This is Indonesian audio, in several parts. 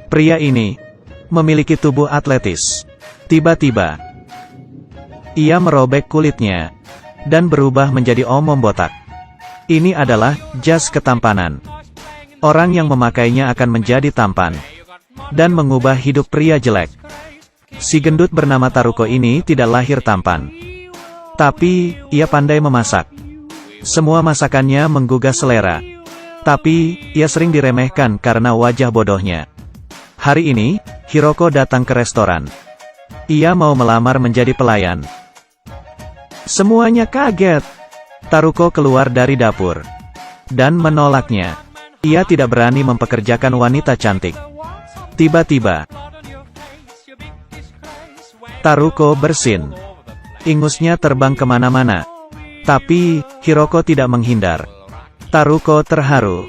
Pria ini memiliki tubuh atletis. Tiba-tiba, ia merobek kulitnya dan berubah menjadi omong botak. Ini adalah jas ketampanan. Orang yang memakainya akan menjadi tampan dan mengubah hidup pria jelek. Si gendut bernama Taruko ini tidak lahir tampan, tapi ia pandai memasak. Semua masakannya menggugah selera, tapi ia sering diremehkan karena wajah bodohnya. Hari ini, Hiroko datang ke restoran. Ia mau melamar menjadi pelayan. Semuanya kaget. Taruko keluar dari dapur dan menolaknya. Ia tidak berani mempekerjakan wanita cantik. Tiba-tiba, Taruko bersin. Ingusnya terbang kemana-mana. Tapi, Hiroko tidak menghindar. Taruko terharu.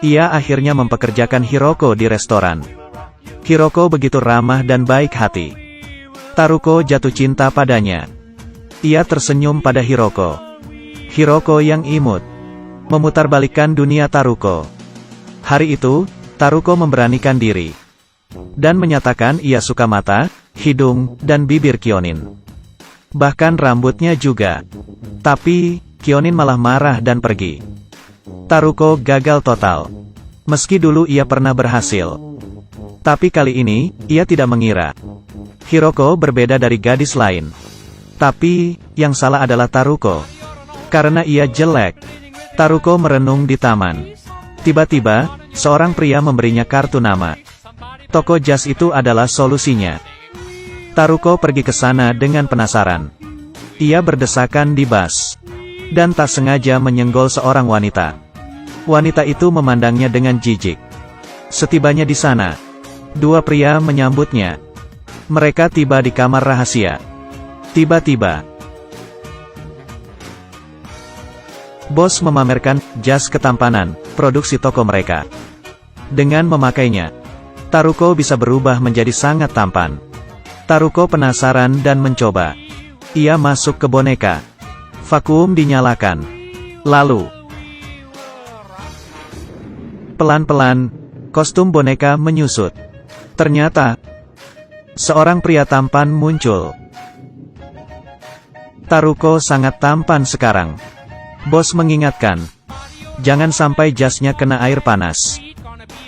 Ia akhirnya mempekerjakan Hiroko di restoran. Hiroko begitu ramah dan baik hati. Taruko jatuh cinta padanya. Ia tersenyum pada Hiroko. Hiroko yang imut memutarbalikkan dunia Taruko. Hari itu, Taruko memberanikan diri dan menyatakan ia suka mata, hidung, dan bibir Kyonin. Bahkan rambutnya juga. Tapi, Kyonin malah marah dan pergi. Taruko gagal total. Meski dulu ia pernah berhasil. Tapi kali ini, ia tidak mengira Hiroko berbeda dari gadis lain. Tapi, yang salah adalah Taruko. Karena ia jelek. Taruko merenung di taman. Tiba-tiba, seorang pria memberinya kartu nama. Toko jas itu adalah solusinya. Taruko pergi ke sana dengan penasaran. Ia berdesakan di bus dan tak sengaja menyenggol seorang wanita. Wanita itu memandangnya dengan jijik. Setibanya di sana, dua pria menyambutnya. Mereka tiba di kamar rahasia. Tiba-tiba, bos memamerkan jas ketampanan, produksi toko mereka. Dengan memakainya, Taruko bisa berubah menjadi sangat tampan. Taruko penasaran dan mencoba. Ia masuk ke boneka. Vakuum dinyalakan. Lalu, pelan-pelan, kostum boneka menyusut. Ternyata, seorang pria tampan muncul. Taruko sangat tampan sekarang. Bos mengingatkan, jangan sampai jasnya kena air panas.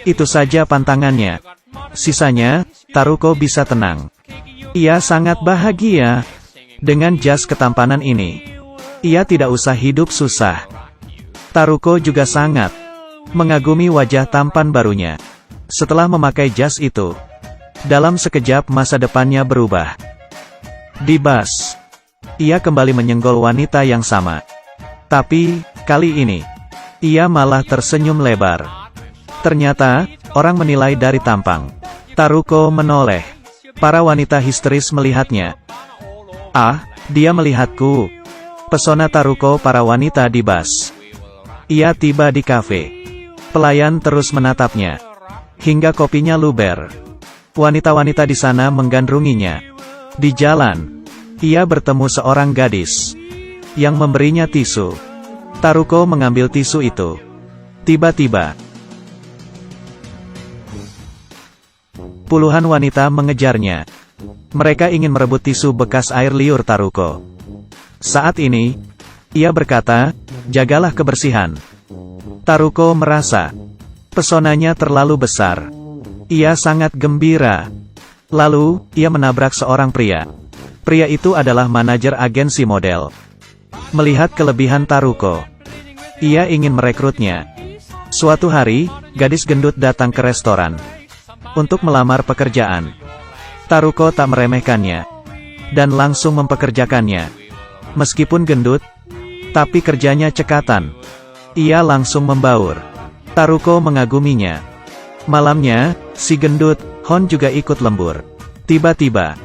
Itu saja pantangannya. Sisanya, Taruko bisa tenang. Ia sangat bahagia dengan jas ketampanan ini. Ia tidak usah hidup susah. Taruko juga sangat mengagumi wajah tampan barunya. Setelah memakai jas itu, dalam sekejap masa depannya berubah. Di bus, ia kembali menyenggol wanita yang sama. Tapi, kali ini, ia malah tersenyum lebar. Ternyata, orang menilai dari tampang. Taruko menoleh. Para wanita histeris melihatnya. Ah, dia melihatku. Pesona Taruko para wanita di bus. Ia tiba di kafe. Pelayan terus menatapnya hingga kopinya luber. Wanita-wanita di sana menggandrunginya. Di jalan, ia bertemu seorang gadis yang memberinya tisu. Taruko mengambil tisu itu. Tiba-tiba, puluhan wanita mengejarnya. Mereka ingin merebut tisu bekas air liur Taruko. Saat ini, ia berkata, jagalah kebersihan. Taruko merasa pesonanya terlalu besar. Ia sangat gembira. Lalu, ia menabrak seorang pria. Pria itu adalah manajer agensi model. Melihat kelebihan Taruko, ia ingin merekrutnya. Suatu hari, gadis gendut datang ke restoran untuk melamar pekerjaan. Taruko tak meremehkannya dan langsung mempekerjakannya. Meskipun gendut, tapi kerjanya cekatan. Ia langsung membaur. Taruko mengaguminya. Malamnya, si gendut, Hon juga ikut lembur. Tiba-tiba,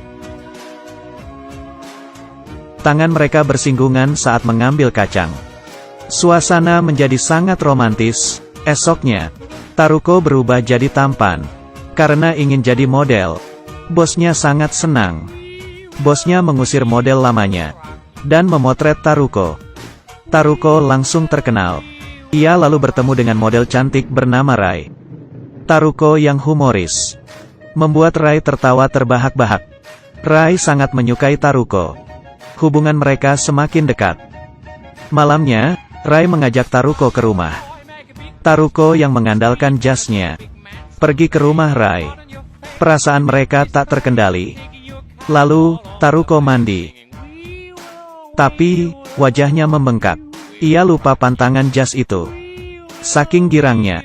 tangan mereka bersinggungan saat mengambil kacang. Suasana menjadi sangat romantis. Esoknya, Taruko berubah jadi tampan karena ingin jadi model. Bosnya sangat senang. Bosnya mengusir model lamanya dan memotret Taruko. Taruko langsung terkenal. Ia lalu bertemu dengan model cantik bernama Rai. Taruko yang humoris membuat Rai tertawa terbahak-bahak. Rai sangat menyukai Taruko. Hubungan mereka semakin dekat. Malamnya, Rai mengajak Taruko ke rumah. Taruko yang mengandalkan jasnya pergi ke rumah Rai. Perasaan mereka tak terkendali. Lalu, Taruko mandi. Tapi, wajahnya membengkak. Ia lupa pantangan jas itu. Saking girangnya,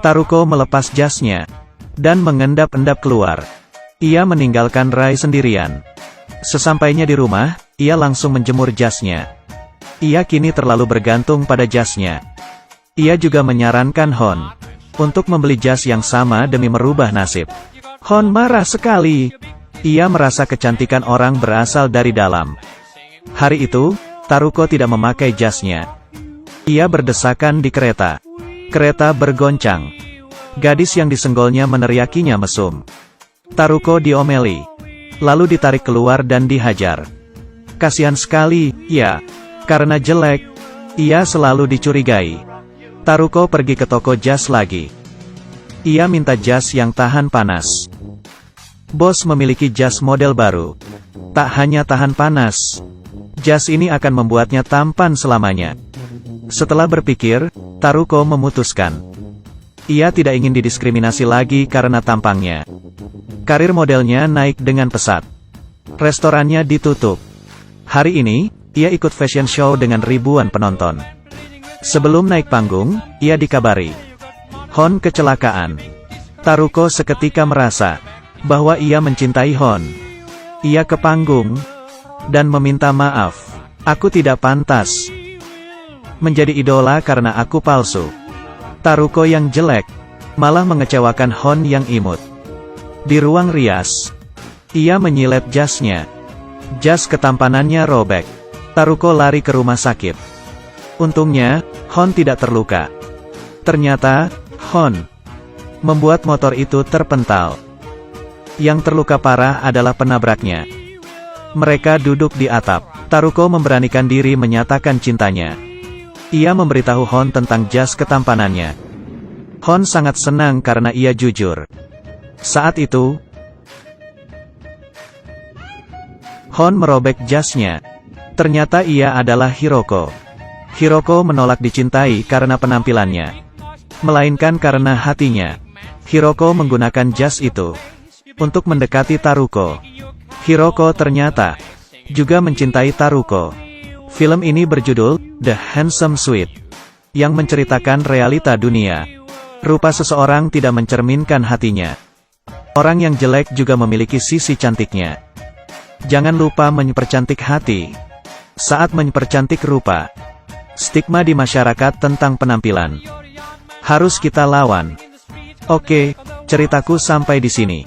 Taruko melepas jasnya dan mengendap-endap keluar. Ia meninggalkan Rai sendirian. Sesampainya di rumah, ia langsung menjemur jasnya. Ia kini terlalu bergantung pada jasnya. Ia juga menyarankan Hon untuk membeli jas yang sama demi merubah nasib. Hon marah sekali. Ia merasa kecantikan orang berasal dari dalam. Hari itu, Taruko tidak memakai jasnya. Ia berdesakan di kereta. Kereta bergoncang. Gadis yang disenggolnya meneriakinya mesum. Taruko diomeli. Lalu ditarik keluar dan dihajar. Kasihan sekali, ya. Karena jelek, ia selalu dicurigai. Taruko pergi ke toko jas lagi. Ia minta jas yang tahan panas. Bos memiliki jas model baru. Tak hanya tahan panas, jas ini akan membuatnya tampan selamanya. Setelah berpikir, Taruko memutuskan. Ia tidak ingin didiskriminasi lagi karena tampangnya. Karir modelnya naik dengan pesat. Restorannya ditutup. Hari ini, ia ikut fashion show dengan ribuan penonton. Sebelum naik panggung, ia dikabari Hon kecelakaan. Taruko seketika merasa bahwa ia mencintai Hon. Ia ke panggung dan meminta maaf. Aku tidak pantas menjadi idola karena aku palsu. Taruko yang jelek malah mengecewakan Hon yang imut. Di ruang rias, ia menyilep jasnya. Jas ketampanannya robek. Taruko lari ke rumah sakit. Untungnya, Hon tidak terluka. Ternyata, Hon membuat motor itu terpental. Yang terluka parah adalah penabraknya. Mereka duduk di atap. Taruko memberanikan diri menyatakan cintanya. Ia memberitahu Hon tentang jas ketampanannya. Hon sangat senang karena ia jujur. Saat itu, Hon merobek jasnya. Ternyata ia adalah Hiroko. Hiroko menolak dicintai karena penampilannya, melainkan karena hatinya. Hiroko menggunakan jas itu untuk mendekati Taruko. Hiroko ternyata juga mencintai Taruko. Film ini berjudul The Handsome Suite, yang menceritakan realita dunia. Rupa seseorang tidak mencerminkan hatinya. Orang yang jelek juga memiliki sisi cantiknya. Jangan lupa mempercantik hati saat mempercantik rupa. Stigma di masyarakat tentang penampilan harus kita lawan. Oke, ceritaku sampai di sini.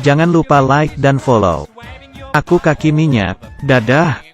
Jangan lupa like dan follow. Aku Kaki Minyak. Dadah.